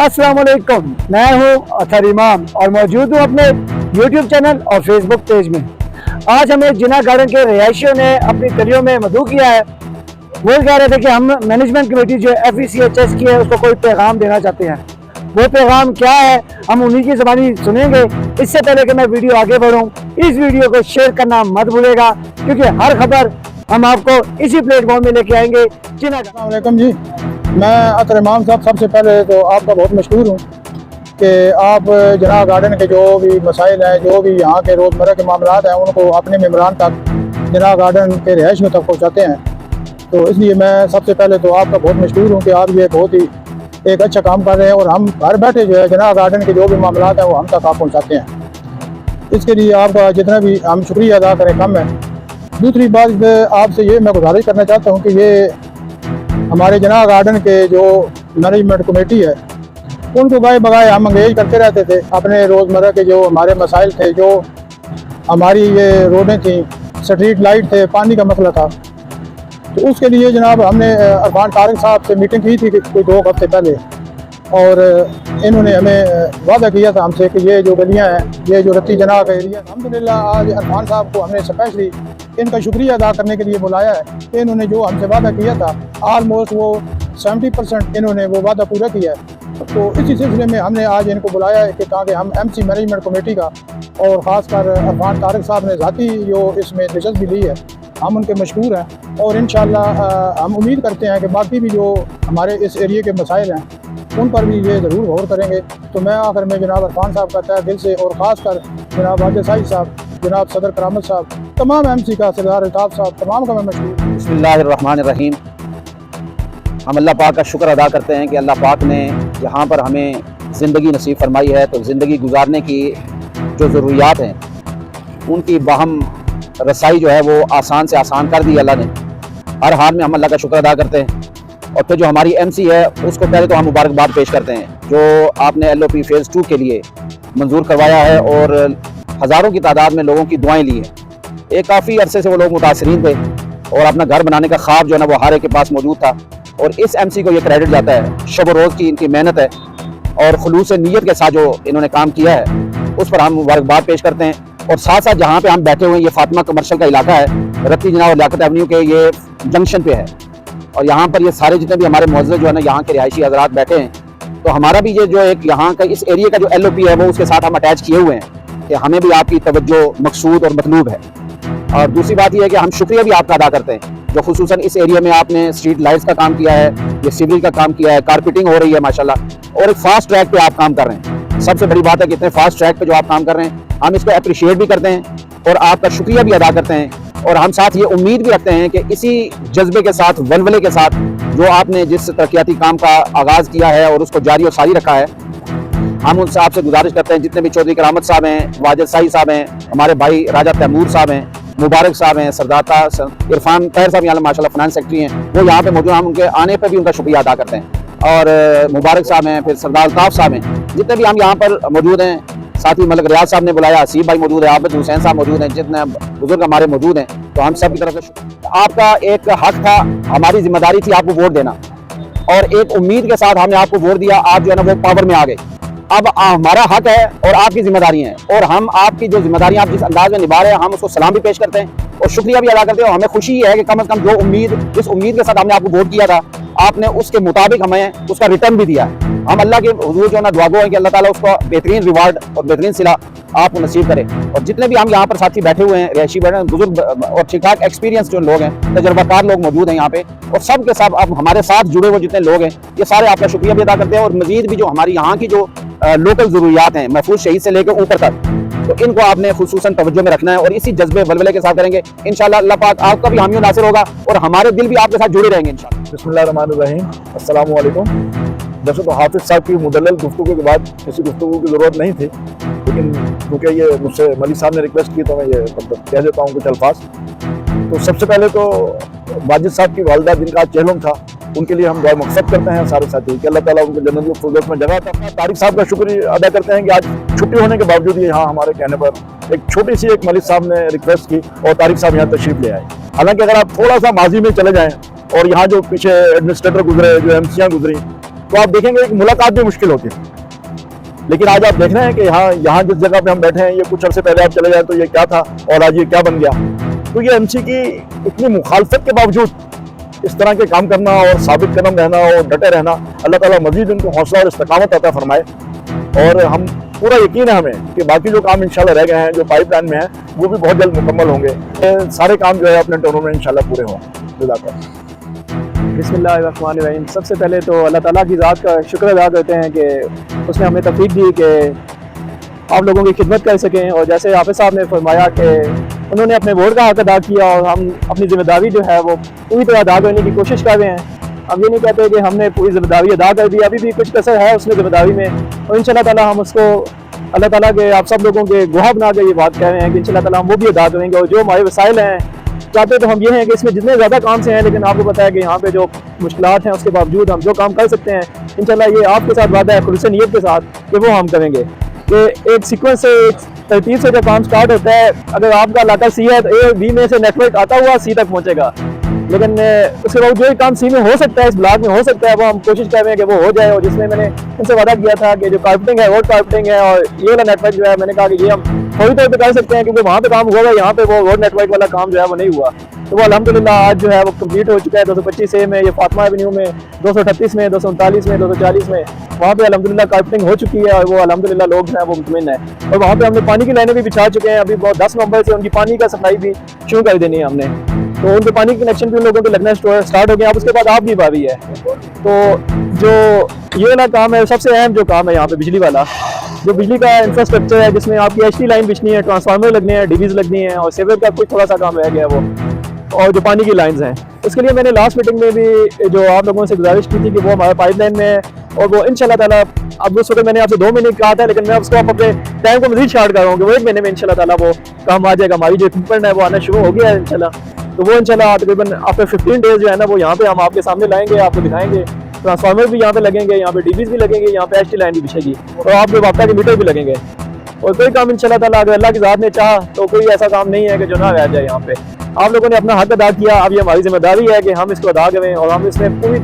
अस्सलाम वालेकुम, मैं हूँ अतहर इमाम और मौजूद हूँ अपने YouTube चैनल और फेसबुक पेज में। आज हमें जिना गार्डन के रिहायशियों ने अपनी गलियों में मदऊ किया है। वो कह रहे थे कि हम मैनेजमेंट कमेटी जो FECHS की है उसको कोई पैगाम देना चाहते हैं। वो पैगाम क्या है हम उन्हीं की ज़बानी सुनेंगे। इससे पहले कि मैं वीडियो आगे बढ़ूँ, इस वीडियो को शेयर करना मत भूलेगा, क्योंकि हर खबर हम आपको इसी प्लेटफॉर्म में लेके आएंगे। जिना अस्सलाम वालेकुम जी, मैं अतहर इमाम साहब सबसे पहले तो आपका बहुत मशहूर हूँ कि आप जिना गार्डन के जो भी मसाइल हैं, जो भी यहाँ के रोज़मर्रा के मामला हैं, उनको अपने मेम्बरान तक, जिना गार्डन के रिहाइश में तक पहुँचाते हैं। तो इसलिए मैं सबसे पहले तो आपका बहुत मशहूर हूँ कि आप ये बहुत ही एक अच्छा काम कर रहे हैं और हम घर बैठे जो है जिना गार्डन के जो भी मामला हैं वो हम तक आप पहुँचाते हैं। इसके लिए आपका जितना भी हम शुक्रिया अदा करें कम है। दूसरी बात आपसे ये मैं गुजारिश करना चाहता हूँ कि ये हमारे जिना गार्डन के जो मैनेजमेंट कमेटी है उनको गाय बगाए हम अंगेज करते रहते थे। अपने रोज़मर्रा के जो हमारे मसाइल थे, जो हमारी ये रोडें थी, स्ट्रीट लाइट थे, पानी का मसला था, तो उसके लिए जनाब हमने अरफान तारिक साहब से मीटिंग की थी कोई 2 हफ्ते पहले, और इन्होंने हमें वादा किया था हमसे कि ये जो गलियां हैं, ये जो रत्ती जना का एरिया, अल्हम्दुलिल्लाह आज अरफान साहब को हमने स्पेशली इनका शुक्रिया अदा करने के लिए बुलाया है कि इन्होंने जो हमसे वादा किया था ऑलमोस्ट वो 70% इन्होंने वो वादा पूरा किया है। तो इसी सिलसिले में हमने आज इनको बुलाया है कि ताकि हम MC मैनेजमेंट कमेटी का और ख़ासकर अरफान तारिक साहब ने ज़ाती जो इसमें दिलचस्पी ली है, हम उनके मशहूर हैं और इंशाअल्लाह हम उम्मीद करते हैं कि बाकी भी जो हमारे इस एरिए के मसाइल हैं उन पर भी ये ज़रूर गौर करेंगे। तो मैं आखिर में जनाब अरफान साहब का तहे दिल से और ख़ासकर जनाब वाजिद साहिब साहब, जनाब सदर करामत साहब, तमाम MC का सरदार अल्ताफ़ साहब, तमाम का मैं मशहूर। बिस्मिल्लाहिर्रहमानिर्रहीम। हम अल्लाह पाक का शुक्र अदा करते हैं कि अल्लाह पाक ने यहाँ पर हमें ज़िंदगी नसीब फरमाई है। तो ज़िंदगी गुजारने की जो ज़रूरियात हैं उनकी बाहम रसाई जो है वो आसान से आसान कर दी अल्लाह ने। हर हाल में हम अल्लाह का शुक्र अदा करते हैं। और फिर जो हमारी MC है उसको पहले तो हम मुबारकबाद पेश करते हैं जो आपने LOP फ़ेज़ 2 के लिए मंजूर करवाया है और हज़ारों की तादाद में लोगों की दुआएं ली हैं। एक काफ़ी अरसे से वो लोग मुतासरीन थे और अपना घर बनाने का ख्वाब जो है ना वो हर एक के पास मौजूद था, और इस MC को ये क्रेडिट जाता है। शब रोज़ की इनकी मेहनत है और खुलूस नीयत के साथ जो इन्होंने काम किया है उस पर हम मुबारकबाद पेश करते हैं। और साथ साथ जहाँ पे हम बैठे हुए हैं ये फातिमा कमर्शियल का इलाका है, रत्ती जना और लियाकत एवेन्यू के ये जंक्शन पे है, और यहाँ पर ये सारे जितने भी हमारे मौजूद जो है ना यहाँ के रिहायशी हजरात बैठे हैं, तो हमारा भी ये जो एक यहाँ का इस एरिया का जो LOP है वो उसके साथ हम अटैच किए हुए हैं कि हमें भी आपकी तवज्जो मकसूद और मतलूब है। और दूसरी बात यह है कि हम शुक्रिया भी आपका अदा करते हैं जो खुसूसन इस एरिया में आपने स्ट्रीट लाइट्स का काम किया है, ये सिविल का काम किया है, कारपेटिंग हो रही है माशाल्लाह, और एक फास्ट ट्रैक पे आप काम कर रहे हैं। सबसे बड़ी बात है कि इतने फास्ट ट्रैक पे जो आप काम कर रहे हैं हम इसको अप्रिशिएट भी करते हैं और आपका शुक्रिया भी अदा करते हैं। और हम साथ ये उम्मीद भी रखते हैं कि इसी जज्बे के साथ, वलवले के साथ जो आपने जिस तरक्याती काम का आगाज़ किया है और उसको जारी और सारी रखा है, हम उनसे आपसे गुजारिश करते हैं जितने भी चौधरी करामत साहब हैं, वाजिद साहिब साहब हैं, हमारे भाई राजा तैमूर साहब हैं, मुबारक साहब हैं, सरदार इरफान तैर साहब यहाँ माशाल्लाह फाइनेंस सेक्रेटरी हैं, वो यहाँ पे मौजूद, हम उनके आने पर भी उनका शुक्रिया अदा करते हैं। और मुबारक साहब हैं, फिर सरदार अल्ताफ़ साहब हैं, जितने भी हम यहाँ पर मौजूद हैं, साथ ही मलिक रियाज साहब ने बुलाया, हसीब भाई मौजूद है, आबिद हुसैन साहब मौजूद हैं, जितने बुजुर्ग हमारे मौजूद हैं, तो हम सब की तरफ से आपका एक हक था, हमारी जिम्मेदारी थी आपको वोट देना, और एक उम्मीद के साथ हमने आपको वोट दिया, आप जो है ना वो पावर में आ गए। अब हमारा हक है और आपकी जिम्मेदारी है, और हम आपकी जो जिम्मेदारी आप जिस अंदाज में निभा रहे हैं हम उसको सलाम भी पेश करते हैं और शुक्रिया भी अदा करते हैं। और हमें खुशी है कि कम से कम जो उम्मीद, जिस उम्मीद के साथ हमने आपको वोट किया था, आपने उसके मुताबिक हमें उसका रिटर्न भी दिया है। हम अल्लाह के हुजूर जो है ना दुआ गो है कि अल्लाह ताला उसको बेहतरीन रिवार्ड और बेहतरीन सिला आपको नसीब करे। और जितने भी हम यहाँ पर साथी बैठे हुए हैं, रिहायशी बैठे हैं, बुजुर्ग और ठीक ठाक एक्सपीरियंस जो लोग हैं, तजर्बाकार लोग मौजूद हैं यहाँ पे, और सब के सब अब हमारे साथ जुड़े हुए जितने लोग हैं, ये सारे आपका शुक्रिया भी अदा करते हैं। और मजीद भी जो हमारी यहाँ की जो लोकल ज़रूरियात हैं, महफूज शहीद से लेकर ऊपर तक, तो इनको आपने खुसूसन तवज्जो में रखना है और इसी जज्बे वलवले के साथ करेंगे इंशाअल्लाह। अल्लाह पाक आपका भी हामी नासिर होगा और हमारे दिल भी आपके साथ जुड़े रहेंगे इंशाअल्लाह। बिस्मिल्लाहिर्रहमानिर्रहीम। अस्सलामु अलैकुम। वैसे तो हाफिज़ साहब की मुदल्लल गुफ्तगू के बाद किसी गुफ्तगू की ज़रूरत नहीं थी, लेकिन क्योंकि ये मुझसे मलिक साहब ने रिक्वेस्ट की तो मैं ये कह देता हूँ कुछ अल्फाज। तो सबसे पहले तो वाजिद साहब की वालिदा जिनका चेहलम था उनके लिए हम दुआ मकसद करते हैं सारे साथी कि अल्लाह ताला उनको जन्नतुल फिरदौस में जगह अता। तारिक साहब का शुक्रिया अदा करते हैं कि आज छुट्टी होने के बावजूद ये यहाँ हमारे कहने पर एक छोटी सी एक मलिक साहब ने रिक्वेस्ट की और तारिक साहब यहाँ तशरीफ ले आए। हालांकि अगर आप थोड़ा सा माजी में चले जाएँ और यहाँ जो पीछे एडमिनिस्ट्रेटर गुजरे, जो MCयाँ गुजरी, तो आप देखेंगे कि मुलाकात भी मुश्किल होती है। लेकिन आज आप देख रहे हैं कि यहाँ जिस जगह पे हम बैठे हैं, ये कुछ अर्से पहले आप चले जाए तो ये क्या था और आज ये क्या बन गया। तो ये एमसी की इतनी मुखालफत के बावजूद इस तरह के काम करना और साबित कदम रहना और डटे रहना, अल्लाह ताला मजीद उनको हौसला और इस्तकामत अता फरमाए। और हम पूरा यकीन है हमें कि बाकी जो काम इंशाल्लाह रह गए हैं, जो पाइपलाइन में है, वो भी बहुत जल्द मुकम्मल होंगे। सारे काम जो है अपने टर्नों में इंशाल्लाह पूरे हों। जज़ाकल्लाह। बिस्मिल्लाहिर्रहमानिर्रहीम। सबसे पहले तो अल्लाह ताला की ज़ात का शुक्र अदा करते हैं कि उसने हमें तौफीक दी कि आप लोगों की खिदमत कर सकें। और जैसे हाफिज़ साहब ने फरमाया कि उन्होंने अपने वोट का हक अदा किया और हम अपनी जिम्मेदारी जो है वो पूरी तरह अदा करने की कोशिश कर रहे हैं। हम ये नहीं कहते कि हमने पूरी जिम्मेदारी अदा कर दी, अभी भी कुछ कसर है उसमें जिम्मेदारी में, और इंशाल्लाह ताला हम उसको अल्लाह ताला के आप सब लोगों के गुहार बना के ये बात कह रहे हैं कि इंशाल्लाह ताला हम वो भी अदा करेंगे। और जो हमारे वसाइल हैं, चाहते तो हम ये हैं कि इसमें जितने ज़्यादा काम से हैं, लेकिन आपको पता है कि यहाँ पे जो मुश्किलात हैं उसके बावजूद हम जो काम कर सकते हैं, इंशाल्लाह ये आपके साथ वादा है खुलूस नीयत के साथ कि वो हम करेंगे। कि एक सीक्वेंस से, एक तरतीब से जब काम स्टार्ट होता है, अगर आपका इलाका सी है तो ए बी में से नेटवर्क आता हुआ सी तक पहुँचेगा, लेकिन उसके बाद जो काम सी में हो सकता है, इस ब्लॉक में हो सकता है, वो हम कोशिश कर रहे हैं कि वो हो जाए। और जिसमें मैंने उनसे वादा किया था कि जो कारपेटिंग है, रोड कारपेटिंग है, और ये वाला नेटवर्क जो है, मैंने कहा कि ये हम फौरी तौर पर कर सकते हैं क्योंकि वहाँ पे काम हुआ है, यहाँ पे वो रोड नेटवर्क वाला काम जो है वो नहीं हुआ। तो वो अल्हम्दुलिल्लाह आज जो है वो कंप्लीट हो चुका है। 225A में, ये फातिमा एवेन्यू में, 238 में, 239 में, 240 में, वहाँ पे अल्हम्दुलिल्लाह कारपेटिंग हो चुकी है और वो अल्हम्दुलिल्लाह लोग जो है वो मुतमिन है। और वहाँ पे हमने पानी की लाइनें भी बिछा चुके हैं। अभी 10 नवंबर से उनकी पानी का सप्लाई भी शुरू कर देनी है हमने, तो उनके पानी के कनेक्शन भी उन लोगों के लगना स्टार्ट हो गया। अब उसके बाद आप भी बारी है। तो जो ये वाला काम है, सबसे अहम जो काम है यहाँ पे बिजली वाला, जो बिजली का इंफ्रास्ट्रक्चर है, जिसमें आपकी HT लाइन बिछनी है, ट्रांसफार्मर लगने हैं, डीवीज लगनी है, और सेवर का कुछ थोड़ा सा काम रह गया वो, और जो पानी की लाइंस हैं, उसके लिए मैंने लास्ट मीटिंग में भी जो आप लोगों से गुजारिश की थी कि वो हमारे पाइपलाइन में है, और वो इंशाल्लाह ताला अब उस वक्त मैंने आपसे 2 महीने कहा था, लेकिन मैं उसको आप अपने टाइम को मजीद शार्ट कर रहा हूँ कि वो 1 महीने में इंशाल्लाह ताला वो काम आ जाएगा। हमारी जो इक्विपमेंट है वो आना शुरू हो गया है इंशाल्लाह। तो वो इंशाल्लाह तकरीबन आफ्टर 15 डेज जो है ना, वो यहाँ पे हम आपके सामने लाएंगे, आपको दिखाएंगे। ट्रांसफार्मर भी यहाँ पे लगेंगे, यहाँ पे डीवीज भी लगेंगे, यहाँ पे HT लाइन भी बिछेगी, और आपके वापता के मीटर भी लगेंगे। और कोई काम इंशाल्लाह ताला अगर अल्लाह की ज़ात ने चाहा तो कोई ऐसा काम नहीं है कि जो ना रह जाए। यहाँ पे आप लोगों ने अपना हक अदा किया, अब ये हमारी जिम्मेदारी है कि हम इसको अदा करें, और हम इसमें पूरी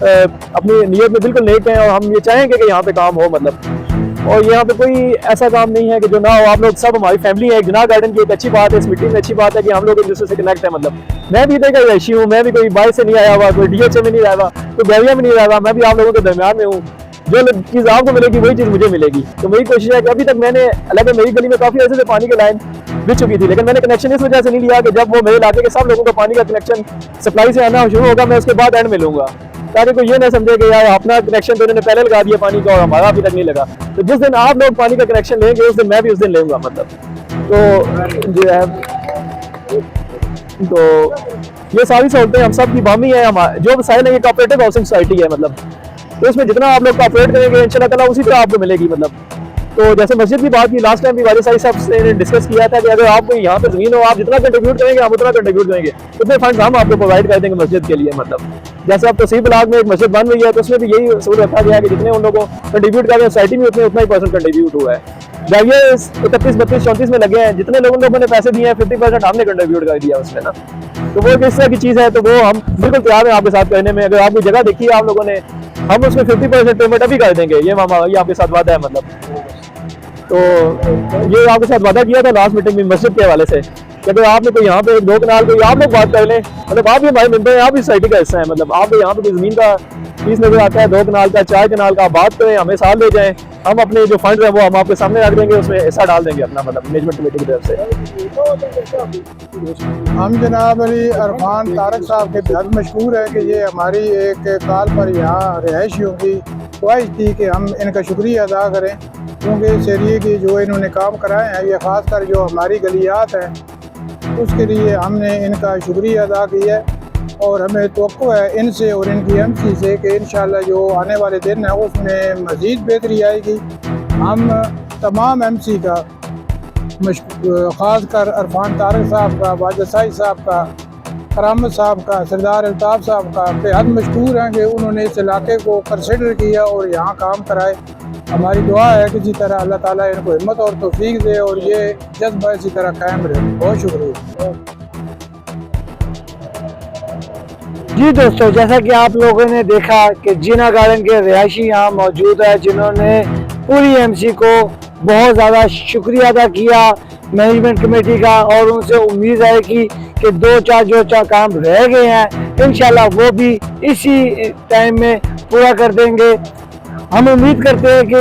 अपनी नीयत में बिल्कुल नेक हैं, और हम ये चाहेंगे कि यहाँ पे काम हो मतलब। और यहाँ पे कोई ऐसा काम नहीं है कि जो ना हो। आप लोग सब हमारी फैमिली है। जिनाह गार्डन की एक अच्छी बात है, इस मीटिंग में अच्छी बात है कि हम लोग एक दूसरे से कनेक्ट है। मतलब मैं भी इधर का रहिशी हूँ, मैं भी कोई बाहर से नहीं आया हुआ, कोई DHA में नहीं रहा हुआ, कोई बैरिया में नहीं रहा हुआ, मैं भी आप लोगों के दरमियान में हूँ। जो चीज़ आपको मिलेगी वही चीज़ मुझे मिलेगी। तो मेरी कोशिश है कि अभी तक मैंने, हालांकि मेरी गली में काफ़ी ऐसे से पानी की लाइन बिछ चुकी थी, लेकिन मैंने कनेक्शन इस वजह से नहीं लिया कि जब वो मेरे इलाके के सब लोगों का पानी का कनेक्शन सप्लाई से आना शुरू होगा, मैं उसके बाद एंड में लूँगा, ताकि कोई ये ना समझे कि यार अपना कनेक्शन तो उन्होंने पहले लगा दिया पानी का और हमारा अभी तक नहीं लगा। तो जिस दिन आप लोग पानी का कनेक्शन लेंगे, उस दिन मैं भी उस दिन लूँगा मतलब। तो जो है, तो ये सारी सहूलतें हम सब की बामी है। हमारे जो वसाइल है, ये कोऑपरेटिव हाउसिंग सोसाइटी है मतलब, तो इसमें जितना आप लोग कोऑपरेट करेंगे इंशाल्लाह ताला उसी तरह आपको मिलेगी मतलब। तो जैसे मस्जिद की बात की लास्ट टाइम भी वाले साहब से डिस्कस किया था कि अगर आपको यहाँ पे ज़मीन हो, आप जितना कंट्रीब्यूट करेंगे हम उतना कंट्रीब्यूट करेंगे, उतने फंड हम आपको प्रोवाइड कर देंगे मस्जिद के लिए मतलब। जैसे अब तहसील ब्लॉक में एक मस्जिद बन रही है, तो उसमें भी यही सूरत रखा गया है कि जितने उन लोगों को कंट्रीब्यूट कर रहे हैं सोसाइटी में, उतना ही % कंट्रीब्यूट हुआ है। जब ये 31, 32, 34 में लगे हैं, जितने लोगों ने पैसे दिए हैं 50% हमने कंट्रीब्यूट कर दिया उसमें ना। तो वो किस तरह की चीज़ है, तो वो हम बिल्कुल तैयार हैं आपके साथ करने में। अगर आपकी जगह देखी है आप लोगों ने, हम उसमें 50% पेमेंट अभी कर देंगे। ये मामा ये आपके साथ वादा है मतलब। तो ये आपके साथ वादा किया था लास्ट मीटिंग में मस्जिद के हवाले से कि अगर आपने कोई यहाँ पे 2 कनाल कोई आप लोग बात कर लें, मतलब आप भी हमारे मेंबर हैं, आप भी सोसाइटी का हिस्सा है मतलब। आप यहाँ पे कोई ज़मीन का फीस नजर आता है 2 कनाल का, 4 कनाल का, बात करें, हमें साथ ले जाएं, हम अपने जो फंड है वो हम आपके सामने रख देंगे, उसमें हिस्सा डाल देंगे अपना मतलब मैनेजमेंट कमेटी की तरफ से। हम जनाब अली अरफान तारक साहब के बेहद मशहूर है कि ये हमारी एक कॉल पर यहाँ रिहायशियों की ख्वाहिश थी कि हम इनका शुक्रिया अदा करें, क्योंकि इस एरिए की जो इन्होंने काम कराए हैं, ये ख़ासकर जो हमारी गलियात है उसके लिए हमने इनका शुक्रिया अदा किया है। और हमें तवक्को है इनसे और इनकी MC से कि इंशाल्लाह जो आने वाले दिन है उसमें मज़ीद बेहतरी आएगी। हम तमाम MC का ख़ासकर अरफान तारक साहब का, वाजिद साहिब साहब का, करामत साहब का, सरदार अल्ताफ़ साहब का बेहद मशहूर हैं कि उन्होंने इस इलाके को कंसिडर किया और यहाँ काम कराए। हमारी दुआ है कि इसी तरह अल्लाह ताला इनको हिम्मत और तौफीक दे और ये जज्बा इसी तरह कायम रहे। बहुत शुक्रिया। जी दोस्तों, जैसा कि आप लोगों ने देखा कि जिना गार्डन के रिहायशी यहाँ मौजूद है, जिन्होंने पूरी एमसी को बहुत ज़्यादा शुक्रिया अदा किया मैनेजमेंट कमेटी का, और उनसे उम्मीद है कि दो चार काम रह गए हैं इंशाल्लाह वो भी इसी टाइम में पूरा कर देंगे। हम उम्मीद करते हैं कि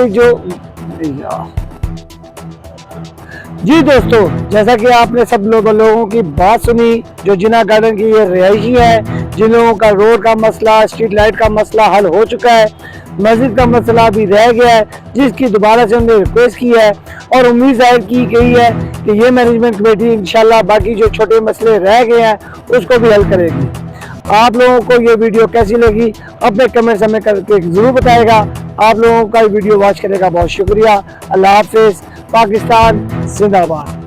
जी दोस्तों, जैसा कि आपने सब लोगों की बात सुनी, जो जिना गार्डन की ये रिहायशी है, जिन लोगों का रोड का मसला, स्ट्रीट लाइट का मसला हल हो चुका है, मस्जिद का मसला भी रह गया है, जिसकी दोबारा से हमने रिक्वेस्ट की है और उम्मीद जाहिर की गई है कि ये मैनेजमेंट कमेटी इंशाल्लाह बाकी जो छोटे मसले रह गए हैं उसको भी हल करेगी। आप लोगों को ये वीडियो कैसी लगी अपने कमेंट्स हमें करके ज़रूर बताएगा। आप लोगों का वीडियो वॉच करने का बहुत शुक्रिया। अल्लाह हाफिज़। पाकिस्तान जिंदाबाद।